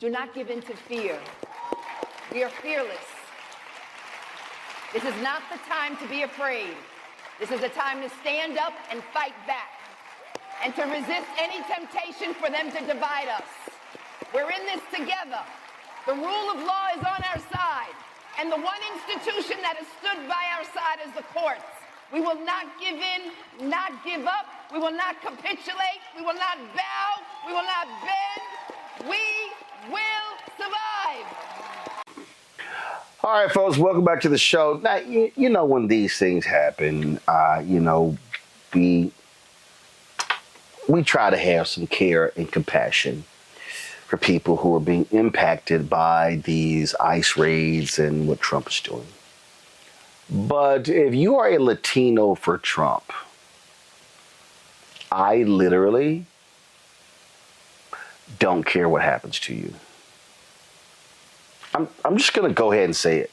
Do not give in to fear. We are fearless. This is not the time to be afraid. This is a time to stand up and fight back and to resist any temptation for them to divide us. We're in this together. The rule of law is on our side, and the one institution that has stood by our side is the courts. We will not give in, not give up. We will not capitulate. We will not bow. We will not bend. We will survive. All right, folks, welcome back to the show. Now, you know when these things happen, we try to have some care and compassion for people who are being impacted by these ICE raids and what Trump is doing. But if you are a Latino for Trump, I literally don't care what happens to you. I'm just going to go ahead and say it.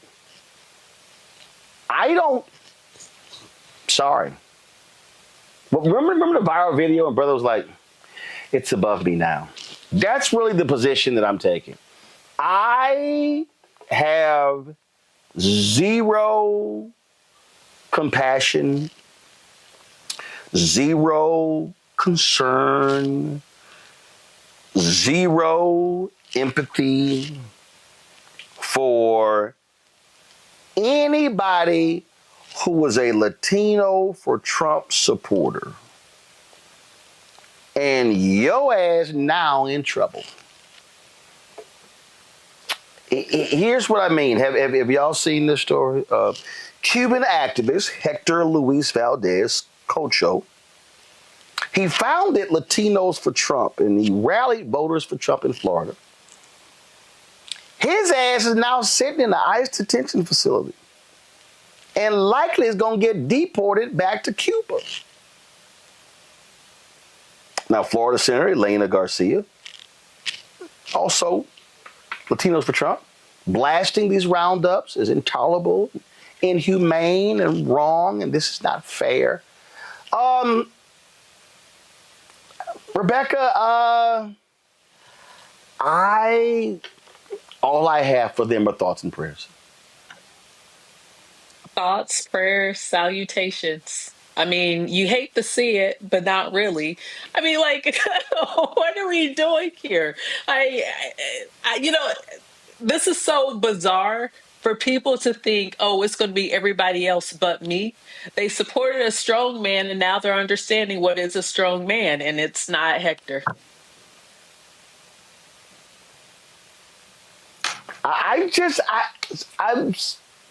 Sorry. But remember the viral video and brother was like, it's above me now. That's really the position that I'm taking. I have zero compassion, zero concern, zero empathy for anybody who was a Latino for Trump supporter. And your ass now in trouble. Here's what I mean. Have y'all seen this story? Cuban activist Hector Luis Valdez Cocho. He founded Latinos for Trump and he rallied voters for Trump in Florida. His ass is now sitting in the ICE detention facility and likely is going to get deported back to Cuba. Now, Florida Senator Elena Garcia, also Latinos for Trump, blasting these roundups as intolerable, inhumane, and wrong, and this is not fair. Rebecca, all I have for them are thoughts and prayers. Thoughts, prayers, salutations. I mean, you hate to see it, but not really. I mean, like, what are we doing here? This is so bizarre for people to think, oh, it's going to be everybody else but me. They supported a strong man, and now they're understanding what is a strong man, and it's not Hector.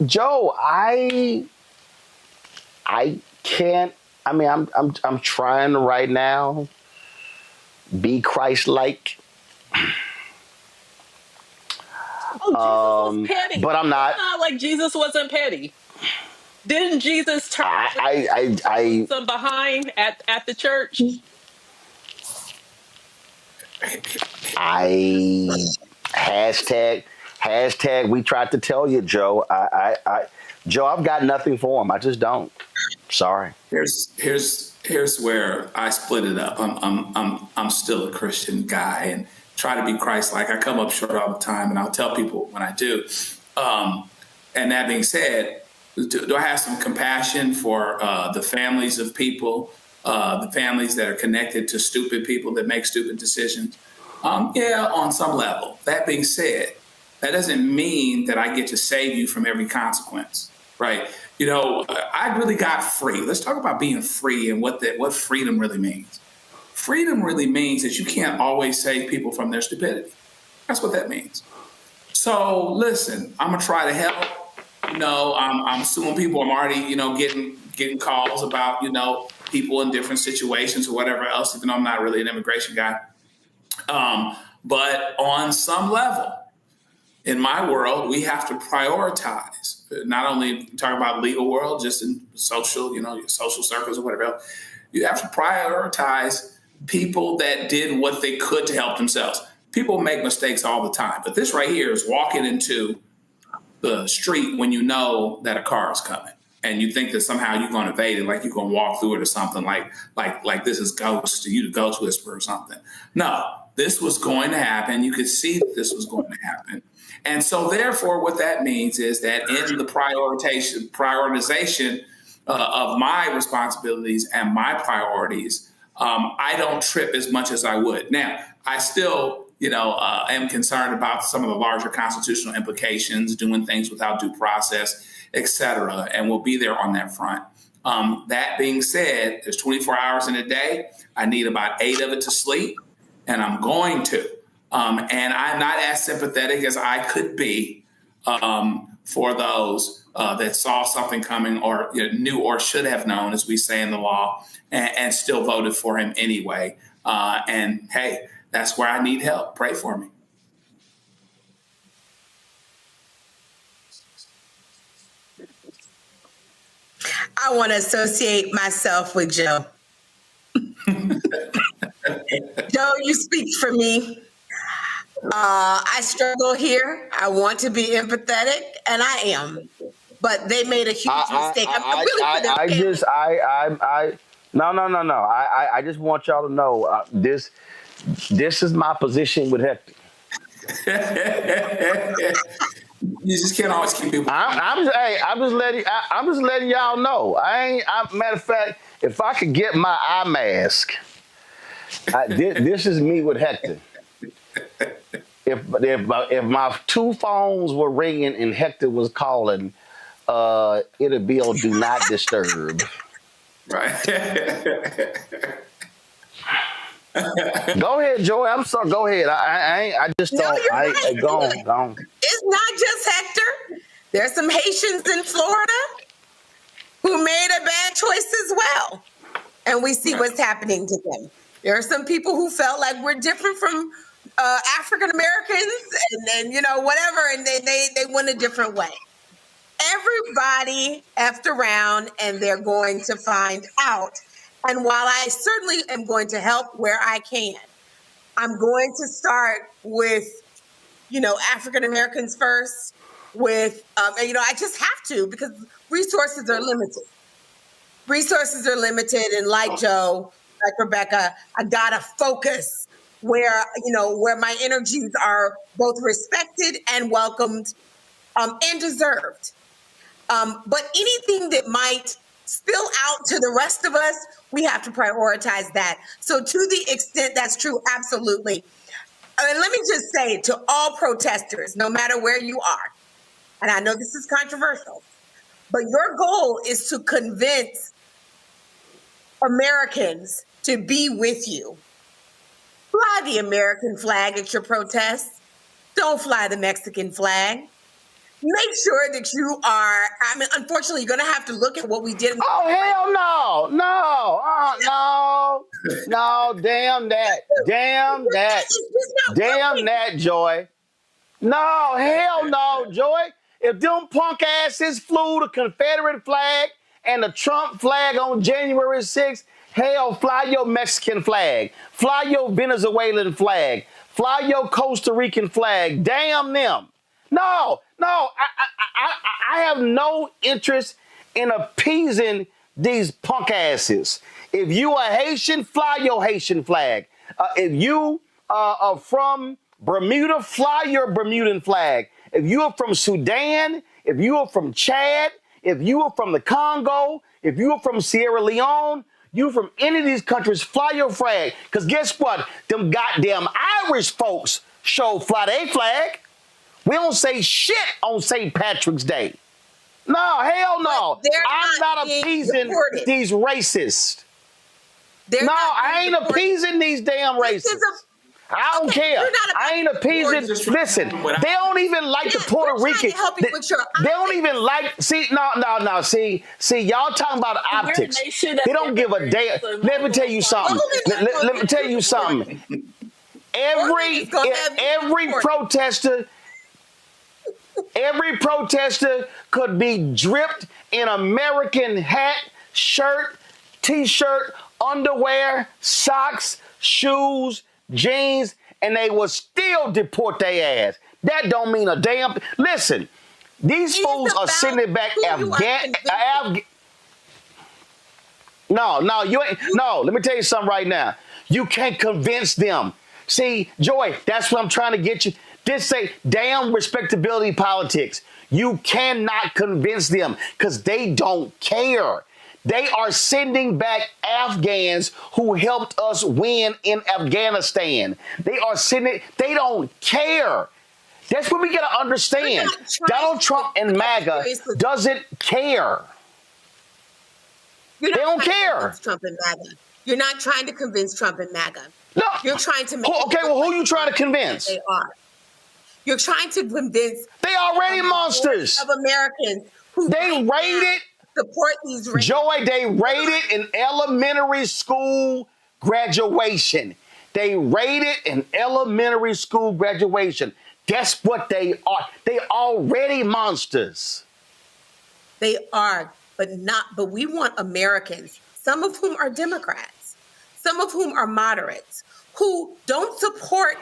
Joe, I can't. I mean, I'm trying right now be Christ-like. Oh, Jesus was petty. But I'm not. It's not like Jesus wasn't petty. Didn't Jesus turn some behind at the church? Hashtag we tried to tell you, Joe. Joe, I've got nothing for him. I just don't. Sorry. Here's where I split it up. I'm still a Christian guy and try to be Christ-like. I come up short all the time, and I'll tell people when I do. And that being said, do I have some compassion for the families of people, the families that are connected to stupid people that make stupid decisions? Yeah, on some level. That being said, that doesn't mean that I get to save you from every consequence, right? You know, I really got free. Let's talk about being free and what freedom really means. Freedom really means that you can't always save people from their stupidity. That's what that means. So listen, I'm gonna try to help. You know, I'm suing people. I'm already, getting calls about, people in different situations or whatever else, even though I'm not really an immigration guy. But on some level, in my world, we have to prioritize, not only talking about legal world, just in social, your social circles or whatever else. You have to prioritize people that did what they could to help themselves. People make mistakes all the time, but this right here is walking into the street when you know that a car is coming and you think that somehow you're going to evade it, like you're going to walk through it or something like this is ghost, you the ghost whisperer or something. No, this was going to happen. You could see that this was going to happen. And so therefore, what that means is that in the prioritization of my responsibilities and my priorities, I don't trip as much as I would. Now, I still, am concerned about some of the larger constitutional implications, doing things without due process, et cetera, and we'll be there on that front. That being said, there's 24 hours in a day. I need about 8 of it to sleep, and I'm going to. And I'm not as sympathetic as I could be for those that saw something coming or knew or should have known, as we say in the law, and still voted for him anyway. And hey, that's where I need help. Pray for me. I want to associate myself with Joe. Joe, you speak for me. I struggle here. I want to be empathetic, and I am. But they made a huge mistake. No. I just want y'all to know this is my position with Hector. You just can't always keep people. I'm just letting y'all know. Matter of fact, if I could get my eye mask, this is me with Hector. If my 2 phones were ringing and Hector was calling, it'd be on do not disturb. Right. Go ahead, Joey. I'm sorry. Go ahead. I just don't. Right. Go on. It's not just Hector. There's some Haitians in Florida who made a bad choice as well, and we see what's happening to them. There are some people who felt like we're different from African Americans, and whatever, and they went a different way. Everybody effed around, and they're going to find out. And while I certainly am going to help where I can, I'm going to start with, African Americans first. With, I just have to, because resources are limited. And like Joe, like Rebecca, I gotta focus where my energies are both respected and welcomed, and deserved. But anything that might spill out to the rest of us, we have to prioritize that. So to the extent that's true, absolutely. And let me just say to all protesters, no matter where you are, and I know this is controversial, but your goal is to convince Americans to be with you. Fly the American flag at your protests. Don't fly the Mexican flag. Make sure that you are, unfortunately, you're going to have to look at what we did. Oh, hell no. Damn that, Joy. No, hell no, Joy. If them punk asses flew the Confederate flag and the Trump flag on January 6th, hell, fly your Mexican flag. Fly your Venezuelan flag. Fly your Costa Rican flag. Damn them. No, I have no interest in appeasing these punk asses. If you are Haitian, fly your Haitian flag. If you are from Bermuda, fly your Bermudan flag. If you are from Sudan, if you are from Chad, if you are from the Congo, if you are from Sierra Leone, you from any of these countries, fly your flag. Because guess what? Them goddamn Irish folks fly their flag. We don't say shit on St. Patrick's Day. No, hell no. I'm not appeasing these racists. I ain't appeasing these damn racists. I don't care. I ain't appeasing. Listen, they don't even like the Puerto Rican. They don't even like. See, no. See, y'all talking about optics. They don't give a damn. Let me tell you something. Let me tell you something. Every protester could be dripped in American hat, shirt, T-shirt, underwear, socks, shoes, jeans, and they will still deport their ass. That don't mean a damn. Listen, these fools are sending back No, you ain't. No, let me tell you something right now. You can't convince them. See, Joy, that's what I'm trying to get you. Just say, damn respectability politics. You cannot convince them because they don't care. They are sending back Afghans who helped us win in Afghanistan. They are sending, they don't care. That's what we got to understand. Donald Trump and MAGA doesn't care. They don't care. Trump and MAGA. You're not trying to convince Trump and MAGA. No. You're trying to make okay, well, who are you trying to convince? They are. You're trying to convince. They already monsters. Of Americans who they rated support these. Joy, they rated an elementary school graduation. They rated an elementary school graduation. That's what they are. They already monsters. They are, but we want Americans, some of whom are Democrats, some of whom are moderates, who don't support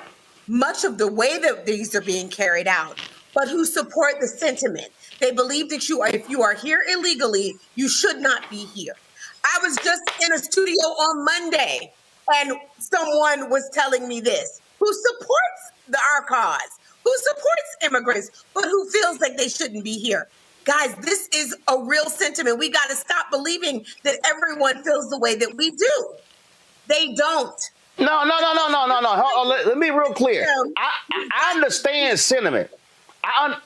much of the way that these are being carried out, but who support the sentiment. They believe that if you are here illegally, you should not be here. I was just in a studio on Monday, and someone was telling me this, who supports our cause, who supports immigrants, but who feels like they shouldn't be here. Guys, this is a real sentiment. We got to stop believing that everyone feels the way that we do. They don't. No. Let me be real clear. I understand sentiment. I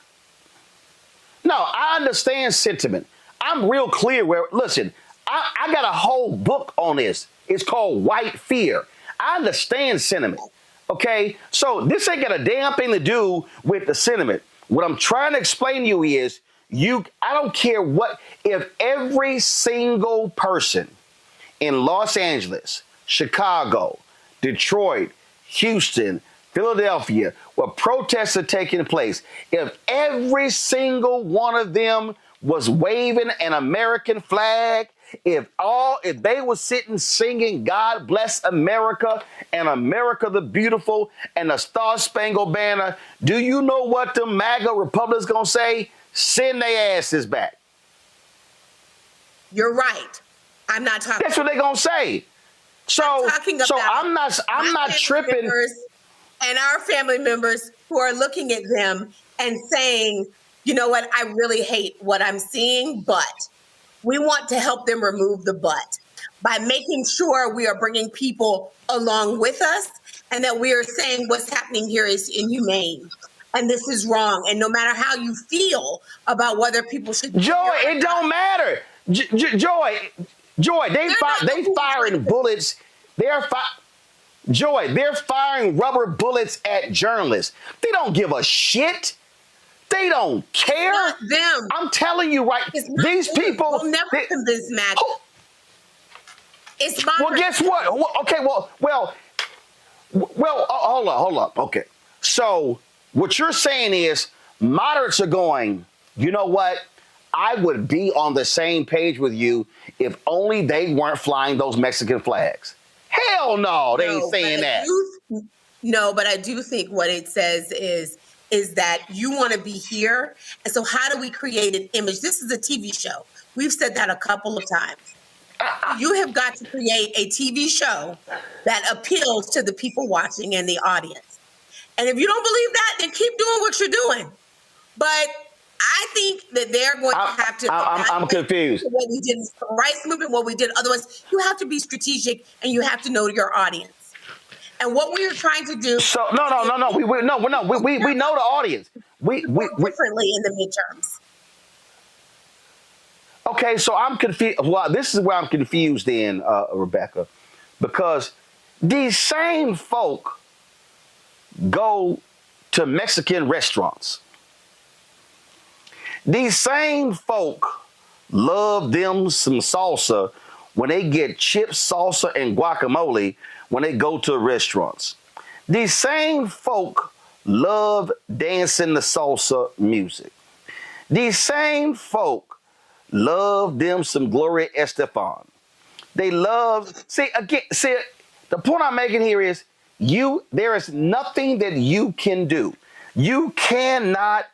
understand sentiment. I'm real clear where, listen, I got a whole book on this. It's called White Fear. I understand sentiment. Okay? So this ain't got a damn thing to do with the sentiment. What I'm trying to explain to you is, I don't care what, if every single person in Los Angeles, Chicago, Detroit, Houston, Philadelphia, where protests are taking place, if every single one of them was waving an American flag, if they were sitting singing God Bless America and America the Beautiful and the Star Spangled Banner, do you know what the MAGA Republicans gonna say? Send their asses back. You're right. I'm not talking. That's what they're gonna say. I'm not tripping. And our family members who are looking at them and saying, you know what, I really hate what I'm seeing, but we want to help them remove the but by making sure we are bringing people along with us and that we are saying what's happening here is inhumane. And this is wrong. And no matter how you feel about whether people should. Joy, it don't matter. Joy, they firing bullets. Joy, they're firing rubber bullets at journalists. They don't give a shit. They don't care. It's not them. I'm telling you, right? These people will never convince MAGA. It's well, guess what? Okay, well, hold up. Okay, so what you're saying is moderates are going, you know what? I would be on the same page with you if only they weren't flying those Mexican flags. Hell no, they ain't saying that. No, but I do think what it says is that you want to be here. And so how do we create an image? This is a TV show. We've said that a couple of times. You have got to create a TV show that appeals to the people watching and the audience. And if you don't believe that, then keep doing what you're doing. But I think that they're going to have to. I'm confused. What we did in the rights movement, what we did. Otherwise, you have to be strategic and you have to know your audience. And what we are trying to do. So no. We know the audience. We differently in the midterms. Okay, so I'm confused. Well, this is where I'm confused then, Rebecca, because these same folk go to Mexican restaurants. These same folk love them some salsa when they get chips, salsa, and guacamole when they go to restaurants. These same folk love dancing the salsa music. These same folk love them some Gloria Estefan. They love, the point I'm making here is there is nothing that you can do. You cannot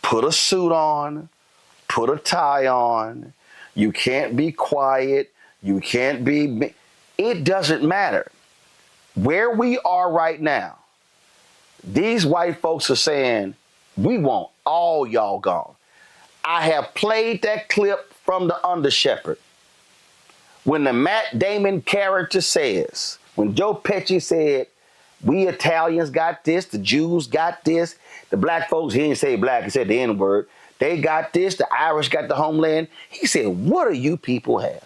put a suit on, put a tie on. You can't be quiet. You can't be, It doesn't matter. Where we are right now, these white folks are saying, we want all y'all gone. I have played that clip from the Under Shepherd. When the Matt Damon character says, when Joe Pesci said, we Italians got this, the Jews got this, the black folks, he didn't say black, he said the N-word, they got this, the Irish got the homeland. He said, what do you people have?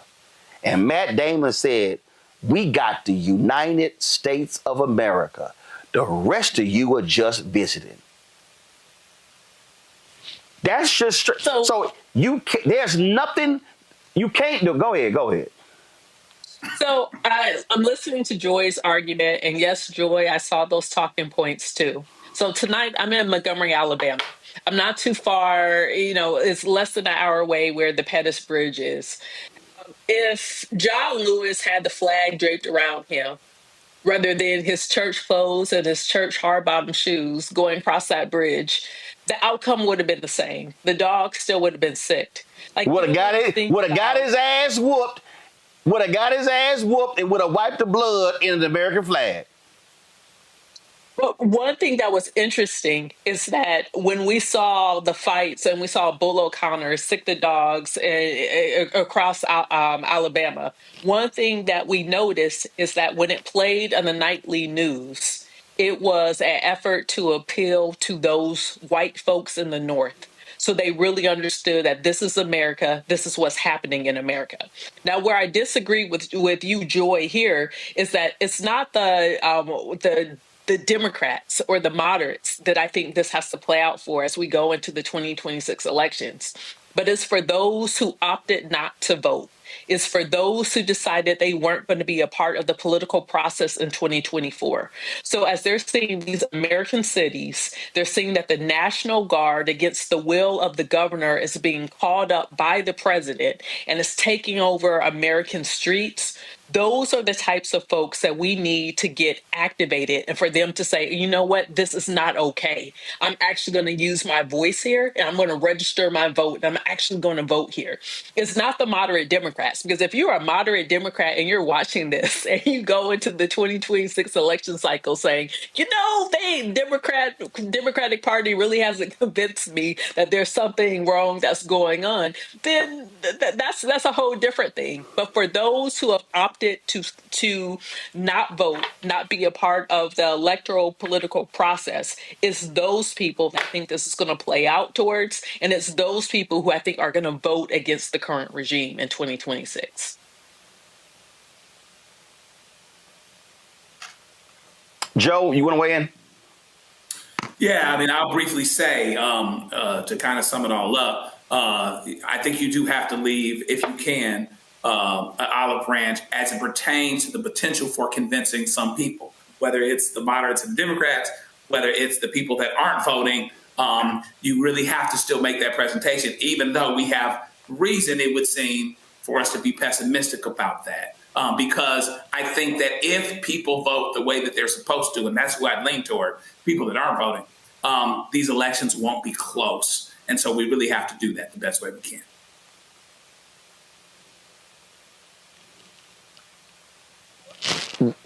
And Matt Damon said, we got the United States of America. The rest of you are just visiting. That's just so you there's nothing you can't do. Go ahead. So I'm listening to Joy's argument, and yes, Joy, I saw those talking points too. So tonight I'm in Montgomery, Alabama. I'm not too far, it's less than an hour away where the Pettus Bridge is. If John Lewis had the flag draped around him, rather than his church clothes and his church hard bottom shoes going across that bridge, the outcome would have been the same. The dog still would have been sick. Like, would have got his ass whooped. Would have got his ass whooped and would have wiped the blood in the American flag. But one thing that was interesting is that when we saw the fights and we saw Bull O'Connor sick the dogs across Alabama, one thing that we noticed is that when it played on the nightly news, it was an effort to appeal to those white folks in the North. So they really understood that this is America. This is what's happening in America. Now, where I disagree with you, Joy, here is that it's not the Democrats or the moderates that I think this has to play out for as we go into the 2026 elections, but it's for those who opted not to vote. Is for those who decided they weren't going to be a part of the political process in 2024. So as they're seeing these American cities, they're seeing that the National Guard, against the will of the governor, is being called up by the president and is taking over American streets. Those are the types of folks that we need to get activated and for them to say, you know what, this is not okay. I'm actually going to use my voice here and I'm going to register my vote. And I'm actually going to vote here. It's not the moderate Democrats, because if you're a moderate Democrat and you're watching this and you go into the 2026 election cycle saying, the Democratic Party really hasn't convinced me that there's something wrong that's going on, then that's a whole different thing. But for those who have opted to not vote, not be a part of the electoral political process, it's those people that I think this is going to play out towards, and it's those people who I think are going to vote against the current regime in 2026. Joe, you want to weigh in? Yeah, I mean, I'll briefly say, to kind of sum it all up, I think you do have to leave, if you can, an olive branch as it pertains to the potential for convincing some people, whether it's the moderates and Democrats, whether it's the people that aren't voting. You really have to still make that presentation, even though we have reason, it would seem, for us to be pessimistic about that. Because I think that if people vote the way that they're supposed to, and that's who I'd lean toward, people that aren't voting, these elections won't be close. And so we really have to do that the best way we can.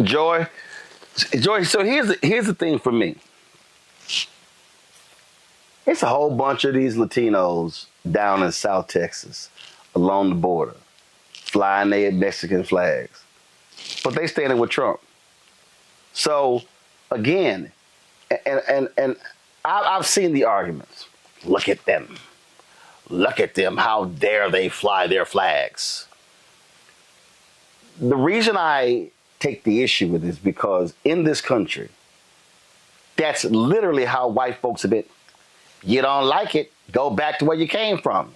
Joy, so here's the thing for me. It's a whole bunch of these Latinos down in South Texas along the border flying their Mexican flags, but they standing with Trump. So again, and I've seen the arguments. Look at them. How dare they fly their flags? The reason I take the issue with this because in this country, that's literally how white folks have been. You don't like it, go back to where you came from.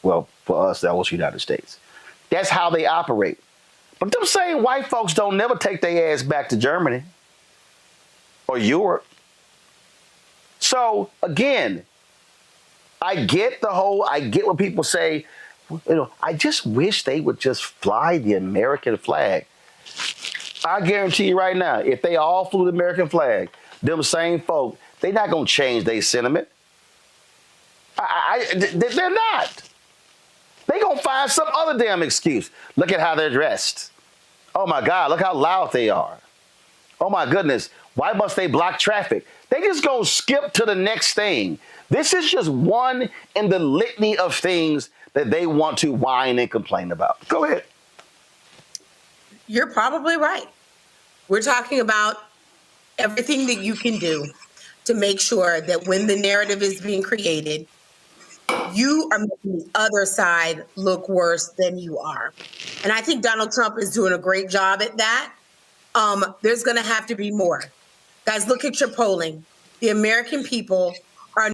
Well, for us, that was the United States. That's how they operate. But them same white folks don't never take their ass back to Germany or Europe. So again, I get what people say, I just wish they would just fly the American flag. I guarantee you right now, if they all flew the American flag, them same folk, they're not going to change their sentiment. They're not. They're going to find some other damn excuse. Look at how they're dressed. Oh my God, look how loud they are. Oh my goodness, why must they block traffic? They just go skip to the next thing. This is just one in the litany of things that they want to whine and complain about. Go ahead. You're probably right. We're talking about everything that you can do to make sure that when the narrative is being created, you are making the other side look worse than you are. And I think Donald Trump is doing a great job at that. There's going to have to be more. Guys, look at your polling. The American people are.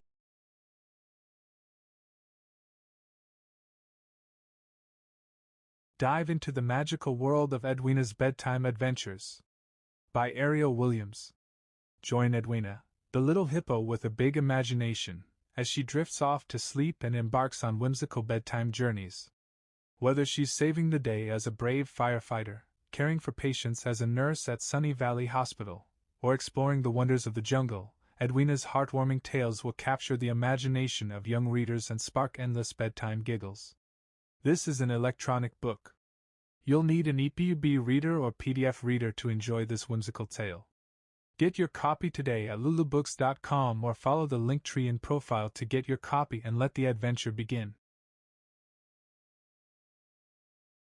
Dive into the magical world of Edwina's Bedtime Adventures by Ariel Williams. Join Edwina, the little hippo with a big imagination, as she drifts off to sleep and embarks on whimsical bedtime journeys. Whether she's saving the day as a brave firefighter, caring for patients as a nurse at Sunny Valley Hospital, or exploring the wonders of the jungle, Edwina's heartwarming tales will capture the imagination of young readers and spark endless bedtime giggles. This is an electronic book. You'll need an EPUB reader or PDF reader to enjoy this whimsical tale. Get your copy today at lulubooks.com or follow the link tree in profile to get your copy and let the adventure begin.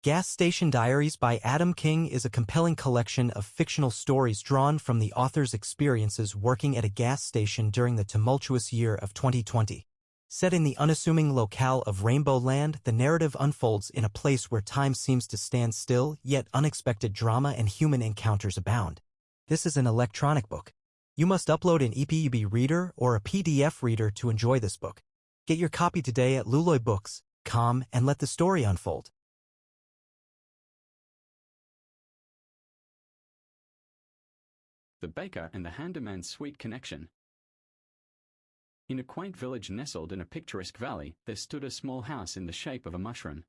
Gas Station Diaries by Adam King is a compelling collection of fictional stories drawn from the author's experiences working at a gas station during the tumultuous year of 2020. Set in the unassuming locale of Rainbow Land, the narrative unfolds in a place where time seems to stand still, yet unexpected drama and human encounters abound. This is an electronic book. You must upload an EPUB reader or a PDF reader to enjoy this book. Get your copy today at lulubooks.com and let the story unfold. The Baker and the Handyman's Sweet Connection. In a quaint village nestled in a picturesque valley, there stood a small house in the shape of a mushroom.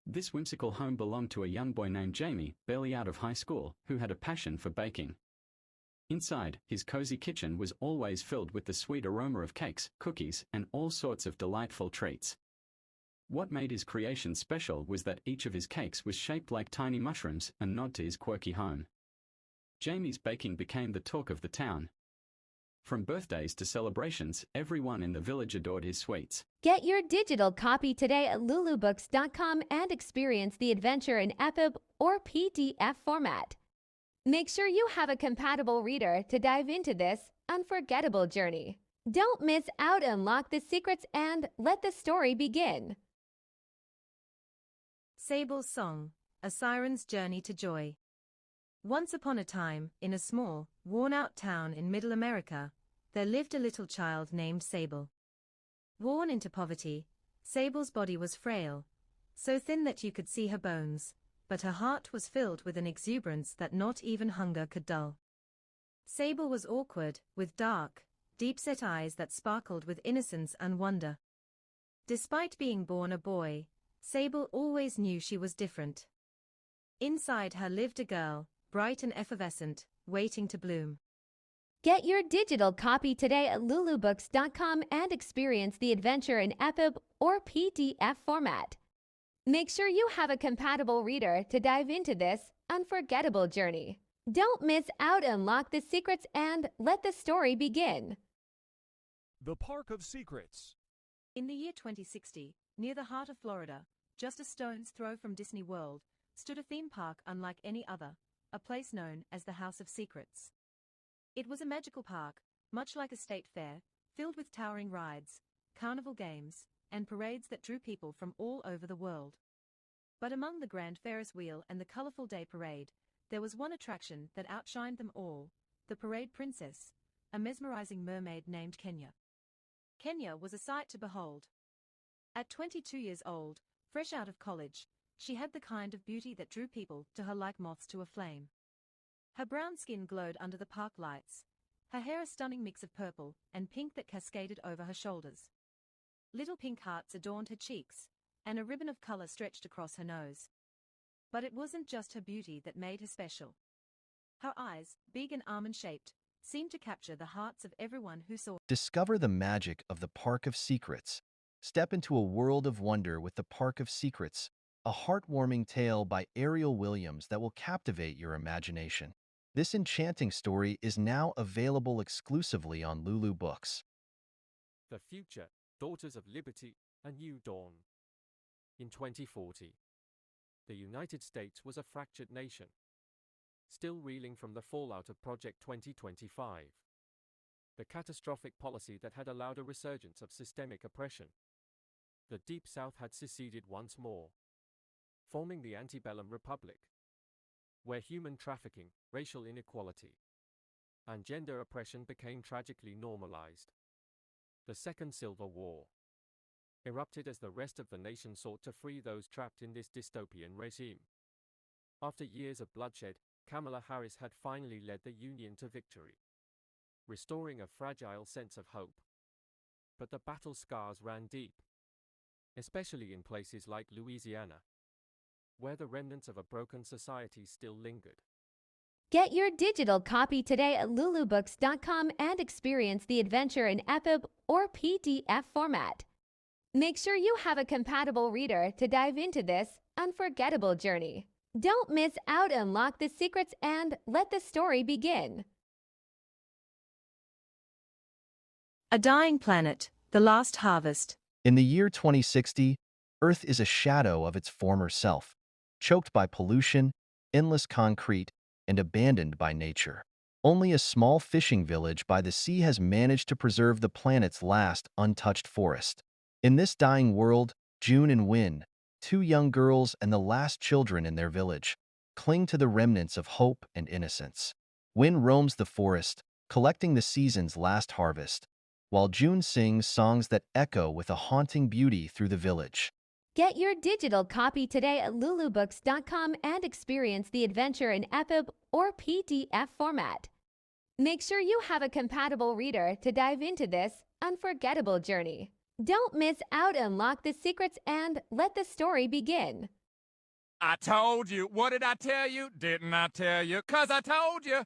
This whimsical home belonged to a young boy named Jamie, barely out of high school, who had a passion for baking. Inside, his cozy kitchen was always filled with the sweet aroma of cakes, cookies, and all sorts of delightful treats. What made his creation special was that each of his cakes was shaped like tiny mushrooms, a nod to his quirky home. Jamie's baking became the talk of the town. From birthdays to celebrations, everyone in the village adored his sweets. Get your digital copy today at lulubooks.com and experience the adventure in EPUB or PDF format. Make sure you have a compatible reader to dive into this unforgettable journey. Don't miss out, unlock the secrets, and let the story begin. Sable's Song, A Siren's Journey to Joy. Once upon a time, in a small, worn-out town in Middle America, there lived a little child named Sable. Worn into poverty, Sable's body was frail, so thin that you could see her bones, but her heart was filled with an exuberance that not even hunger could dull. Sable was awkward, with dark, deep-set eyes that sparkled with innocence and wonder. Despite being born a boy, Sable always knew she was different. Inside her lived a girl, bright and effervescent, waiting to bloom. Get your digital copy today at lulubooks.com and experience the adventure in EPUB or PDF format. Make sure you have a compatible reader to dive into this unforgettable journey. Don't miss out, unlock the secrets, and let the story begin. The Park of Secrets. In the year 2060, near the heart of Florida, just a stone's throw from Disney World, stood a theme park unlike any other, a place known as the House of Secrets. It was a magical park, much like a state fair, filled with towering rides, carnival games, and parades that drew people from all over the world. But among the grand Ferris wheel and the colorful day parade, there was one attraction that outshined them all, the parade princess, a mesmerizing mermaid named Kenya. Kenya was a sight to behold. At 22 years old, fresh out of college, she had the kind of beauty that drew people to her like moths to a flame. Her brown skin glowed under the park lights, her hair a stunning mix of purple and pink that cascaded over her shoulders. Little pink hearts adorned her cheeks, and a ribbon of color stretched across her nose. But it wasn't just her beauty that made her special. Her eyes, big and almond-shaped, seemed to capture the hearts of everyone who saw. Discover the magic of the Park of Secrets. Step into a world of wonder with the Park of Secrets, a heartwarming tale by Ariel Williams that will captivate your imagination. This enchanting story is now available exclusively on Lulu Books. The Future, Daughters of Liberty, A New Dawn. In 2040, the United States was a fractured nation, still reeling from the fallout of Project 2025, the catastrophic policy that had allowed a resurgence of systemic oppression. The Deep South had seceded once more, forming the antebellum republic, where human trafficking, racial inequality, and gender oppression became tragically normalized. The Second Civil War erupted as the rest of the nation sought to free those trapped in this dystopian regime. After years of bloodshed, Kamala Harris had finally led the Union to victory, restoring a fragile sense of hope. But the battle scars ran deep, especially in places like Louisiana, where the remnants of a broken society still lingered. Get your digital copy today at lulubooks.com and experience the adventure in EPUB or PDF format. Make sure you have a compatible reader to dive into this unforgettable journey. Don't miss out, unlock the secrets, and let the story begin. A Dying Planet, The Last Harvest. In the year 2060, Earth is a shadow of its former self, choked by pollution, endless concrete, and abandoned by nature. Only a small fishing village by the sea has managed to preserve the planet's last untouched forest. In this dying world, June and Win, two young girls and the last children in their village, cling to the remnants of hope and innocence. Win roams the forest, collecting the season's last harvest, while June sings songs that echo with a haunting beauty through the village. Get your digital copy today at lulubooks.com and experience the adventure in EPUB or PDF format. Make sure you have a compatible reader to dive into this unforgettable journey. Don't miss out, unlock the secrets, and let the story begin. I told you. What did I tell you? Didn't I tell you? 'Cause I told you.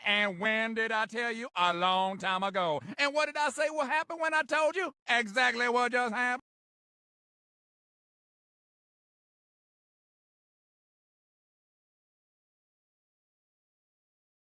And when did I tell you? A long time ago. And what did I say will happen when I told you? Exactly what just happened.